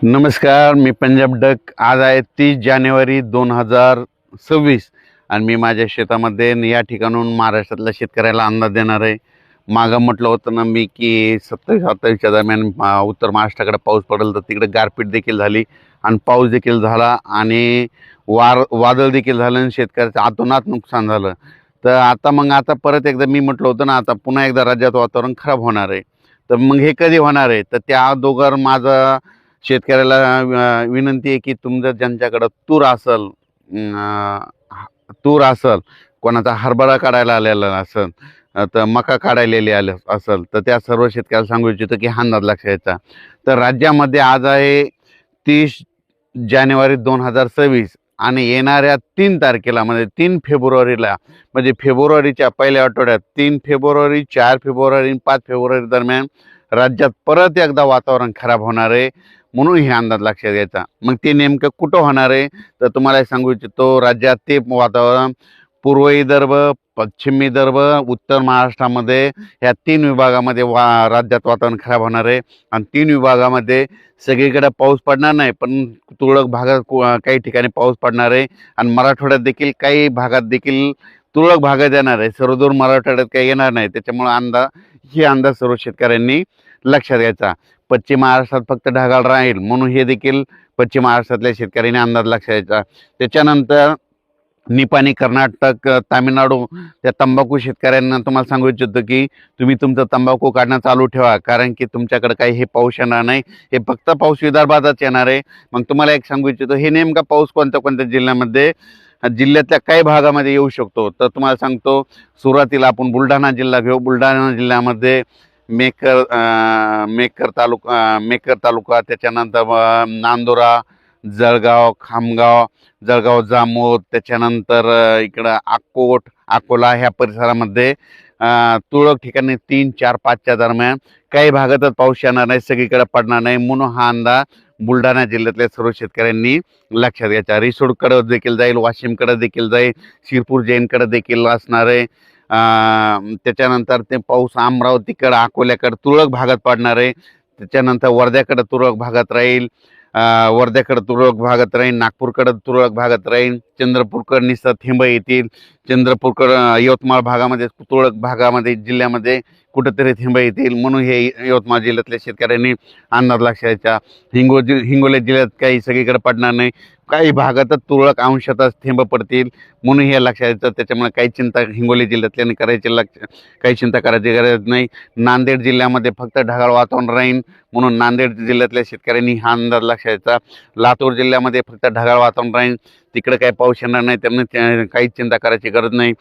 नमस्कार, मी पंजाब डक. आज आहे 30 जानेवारी 2026 आणि मी माझ्या शेतामध्ये या ठिकाणून महाराष्ट्रातल्या शेतकऱ्याला अंदाज देणार आहे. मागं म्हटलं होतं ना मी की 27-28च्या दरम्यान उत्तर महाराष्ट्राकडे पाऊस पडेल, तर तिकडे गारपीट देखील झाली आणि पाऊस देखील झाला आणि वादळ देखील झालं आणि शेतकऱ्याचं अतोनात नुकसान झालं. तर आता परत एकदा मी म्हटलं होतं ना, आता पुन्हा एकदा राज्यात वातावरण खराब होणार आहे. तर मग हे कधी होणार आहे? तर त्या अगोदर माझं शेतकऱ्याला विनंती आहे की तुमचं ज्यांच्याकडं तूर असल, कोणाचा हरभरा काढायला आलेला असेल, तर मका काढायलेली असेल, तर त्या सर्व शेतकऱ्याला सांगू इच्छितो की हा अंदाज लक्षात घ्यायचा. तर राज्यामध्ये आज आहे 30 जानेवारी 2026 आणि येणाऱ्या 3 तारखेला म्हणजे 3 फेब्रुवारीला, म्हणजे फेब्रुवारीच्या पहिल्या आठवड्यात 3 फेब्रुवारी, 4 फेब्रुवारी आणि 5 फेब्रुवारी दरम्यान राज्यात परत एकदा वातावरण खराब होणार आहे. म्हणून हे अंदाज लक्षात घ्यायचा. मग ते नेमकं कुठं होणार आहे, तर तुम्हाला सांगू इच्छितो, राज्यात ते वातावरण पूर्व विदर्भ, पश्चिम विदर्भ, उत्तर महाराष्ट्रामध्ये ह्या 3 विभागामध्ये राज्यात वातावरण खराब होणार आहे. आणि 3 विभागामध्ये सगळीकडे पाऊस पडणार नाही, पण तुरळक भागात काही ठिकाणी पाऊस पडणार आहे. आणि मराठवाड्यात देखील काही भागात देखील तुरळक भागात येणार आहे. सर्वदूर मराठवाड्यात काही येणार नाही. त्याच्यामुळे हे अंदाज सर्व शेतकऱ्यांनी लक्षात घ्यायचा. पश्चिम महाराष्ट्रात फक्त ढगाळ राहील, म्हणून हे देखील पश्चिम महाराष्ट्रातल्या शेतकऱ्यांनी अंदाज लक्षात घ्यायचा. त्याच्यानंतर निपाणी, कर्नाटक, तामिळनाडू त्या तंबाखू शेतकऱ्यांना तुम्हाला सांगू इच्छितो की तुम्ही तुमचं तंबाखू काढणं चालू ठेवा, कारण की तुमच्याकडे काही हे पाऊस येणार नाही. हे फक्त पाऊस विदर्भातच येणार आहे. मग तुम्हाला एक सांगू इच्छितो, हे नेमका पाऊस कोणत्या कोणत्या जिल्ह्यातल्या काही भागामध्ये येऊ शकतो. तर तुम्हाला सांगतो, सुरुवातीला आपण बुलढाणा जिल्हा घेऊ. बुलढाणा जिल्ह्यामध्ये मेकर तालुका, त्याच्यानंतर नांदुरा, जळगाव, खामगाव, जळगाव जामोद, त्याच्यानंतर इकडं अकोला ह्या परिसरामध्ये तुरळक ठिकाणी 3, 4, 5च्या दरम्यान काही भागातच पाऊस येणार नाही, सगळीकडे पडणार नाही. म्हणून हा अंदाज बुलढाणा जिल्ह्यातल्या सर्व शेतकऱ्यांनी लक्षात घ्यायचा. रिसोडकडे देखील जाईल, वाशिमकडे देखील जाईल, शिरपूर जैनकडे देखील असणार आहे. त्याच्यानंतर ते पाऊस अमरावतीकडे, अकोल्याकडे तुरळक भागात पडणार आहे. त्याच्यानंतर वर्ध्याकडे तुरळक भागात राहील, नागपूरकडे तुरळक भागात राहील, चंद्रपूरकडे निसर्ग थेंब येतील, यवतमाळ भागामध्ये तुरळक भागामध्ये जिल्ह्यामध्ये कुठंतरी थेंब येतील. म्हणून हे यवतमाळ जिल्ह्यातल्या शेतकऱ्यांनी अंदाज लक्षात घ्यायचा. हिंगोली जिल्ह्यात काही सगळीकडे पडणार नाही, काही भागातच तुरळक अंशातच थेंब पडतील. म्हणून हे लक्षात घ्यायचं. त्याच्यामुळे हिंगोली जिल्ह्यातल्याने काही चिंता करायची गरज नाही. नांदेड जिल्ह्यामध्ये फक्त ढगाळ वातावरण राहील, म्हणून नांदेड जिल्ह्यातल्या शेतकऱ्यांनी हा अंदाज लक्षात घ्यायचा. लातूर जिल्ह्यामध्ये फक्त ढगाळ वातावरण राहील, तिकडे काही पाऊस येणार नाही, त्यामुळे काहीच चिंता करायची गरज नाही.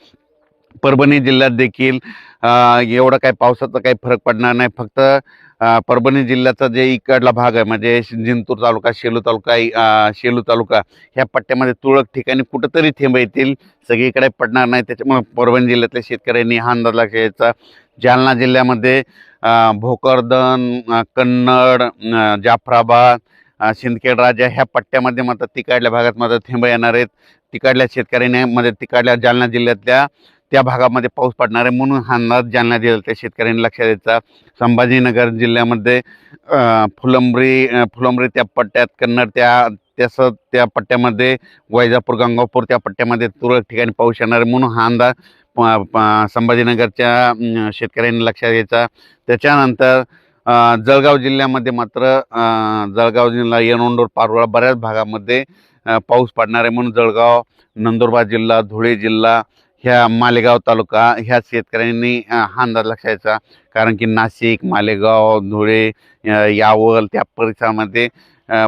परभणी जिल्ह्यात देखील एवढा काही पावसाचा काही फरक पडणार नाही. फक्त परभणी जिल्ह्याचा जे इकडला भाग आहे, म्हणजे जिंतूर तालुका, शेलू तालुका ह्या पट्ट्यामध्ये तुरळक ठिकाणी कुठंतरी थेंब येतील, सगळीकडे पडणार नाही. त्याच्यामुळे परभणी जिल्ह्यातल्या शेतकऱ्यांनी हा अंदाज लक्षात घ्यायचा. जालना जिल्ह्यामध्ये भोकरदन, कन्नड, जाफराबाद, सिंदखेड राजा ह्या पट्ट्यामध्ये मात्र तिकडल्या भागात मात्र थेंब येणार आहेत. तिकडल्या शेतकऱ्यांनी म्हणजे तिकडल्या जालना जिल्ह्यातल्या त्या भागामध्ये पाऊस पडणार आहे. म्हणून हा अंदाज जालना जिल्ह्यातल्या शेतकऱ्यांनी लक्षात द्यायचा. संभाजीनगर जिल्ह्यामध्ये फुलंब्री त्या पट्ट्यात, कन्नड त्या पट्ट्यामध्ये, वैजापूर, गंगापूर त्या पट्ट्यामध्ये तुरळक ठिकाणी पाऊस येणार आहे. म्हणून हा अंदाज संभाजीनगरच्या शेतकऱ्यांनी लक्षात घ्यायचा. त्याच्यानंतर जळगाव जिल्ह्यामध्ये मात्र जळगाव जिल्हा, येरवंडूर, पारोळा बऱ्याच भागामध्ये पाऊस पडणार आहे. म्हणून जळगाव, नंदुरबार जिल्हा, धुळे जिल्हा, ह्या मालेगाव तालुका ह्या शेतकऱ्यांनी हा अंदाज लक्षात घ्यायचा. कारण की नाशिक, मालेगाव, धुळे, यावल त्या परिसरामध्ये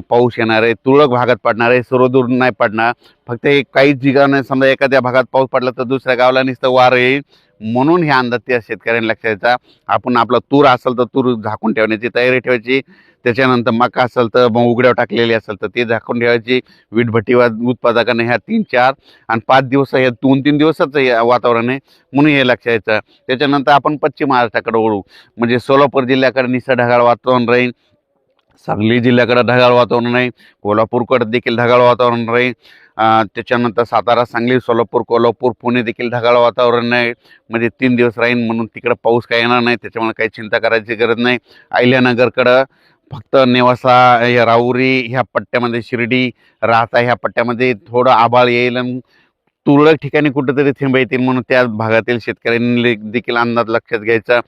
पाऊस येणार आहे, तुरळक भागात पडणार आहे, सर्वदूर नाही पडणार. फक्त काहीच ठिकाणी समजा एखाद्या भागात पाऊस पडला तर दुसऱ्या गावाला नुसतं वार येईल. म्हणून हे अंदाज त्या शेतकऱ्यांनी लक्षात घ्यायचा. आपण आपला तूर असेल तर तूर झाकून ठेवण्याची तयारी ठेवायची. त्याच्यानंतर मका असेल तर मग उघड्यावर टाकलेली असेल तर ते झाकून ठेवायची. वीटभट्टी उत्पादकांना ह्या 3, 4 आणि 5 दिवस, हे 2-3 दिवसाचं वातावरण आहे, म्हणून हे लक्षात घ्यायचं. त्याच्यानंतर आपण पश्चिम महाराष्ट्राकडे वळू. म्हणजे सोलापूर जिल्ह्याकडे निसर्ग ढगाळ वातावरण राहील, सांगली जिल्ह्याकडे ढगाळ वातावरण आहे, कोल्हापूरकडे देखील ढगाळ वातावरण राहील. त्याच्यानंतर सातारा, सांगली, सोलापूर, कोल्हापूर, पुणे देखील ढगाळ वातावरण आहे. म्हणजे 3 दिवस राहील, म्हणून तिकडं पाऊस काही येणार नाही. त्याच्यामुळे काही चिंता करायची गरज नाही. अहिल्यानगरकडं फक्त नेवासा, या राहुरी ह्या पट्ट्यामध्ये, शिर्डी, राहता ह्या पट्ट्यामध्ये थोडं आभाळ येईल आणि तुरळक ठिकाणी कुठेतरी थेंब येतील म्हणून त्या भागातील शेतकऱ्यांनी देखील अंदाज लक्षात घ्यायचा.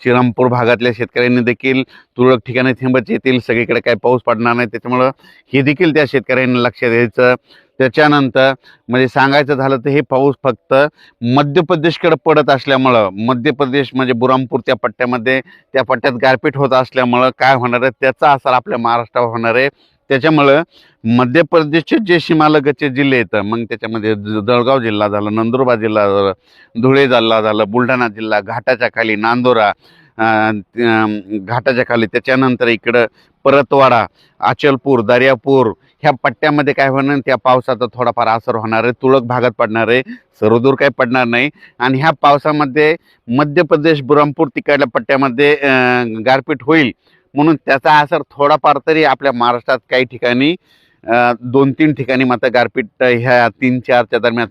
श्रीरामपूर भागातल्या शेतकऱ्यांनी देखील तुरळक ठिकाणी थेंबच येतील, सगळीकडे काही पाऊस पडणार नाही, त्याच्यामुळं हे देखील त्या शेतकऱ्यांनी लक्षात घ्यायचं. त्याच्यानंतर म्हणजे सांगायचं झालं तर हे पाऊस फक्त मध्य प्रदेशकडे पडत असल्यामुळं, मध्य प्रदेश म्हणजे बुरामपूर त्या पट्ट्यामध्ये, त्या पट्ट्यात गारपीट होत असल्यामुळं काय होणार आहे, त्याचा असर आपल्या महाराष्ट्रावर होणार आहे. त्याच्यामुळं मध्य प्रदेशचे जे सीमालगतचे जिल्हे आहेत, मग त्याच्यामध्ये जळगाव जिल्हा झाला, नंदुरबार जिल्हा झाला, धुळे जिल्हा झालं, बुलढाणा जिल्हा, घाटाच्या खाली नांदोरा, घाटाच्या खाली, त्याच्यानंतर इकडं परतवाडा, अचलपूर, दर्यापूर ह्या पट्ट्यामध्ये काय होणार, त्या पावसाचा थोडाफार असर होणार आहे, तुरळक भागात पडणार आहे, सर्वदूर काही पडणार नाही. आणि ह्या पावसामध्ये मध्य प्रदेश, बुरहानपूर तिकडल्या पट्ट्यामध्ये गारपीट होईल, म्हणून त्याचा असर थोडाफार तरी आपल्या महाराष्ट्रात काही ठिकाणी 2-3 ठिकाणी मात्र गारपीट ह्या 3-4च्या दरम्यान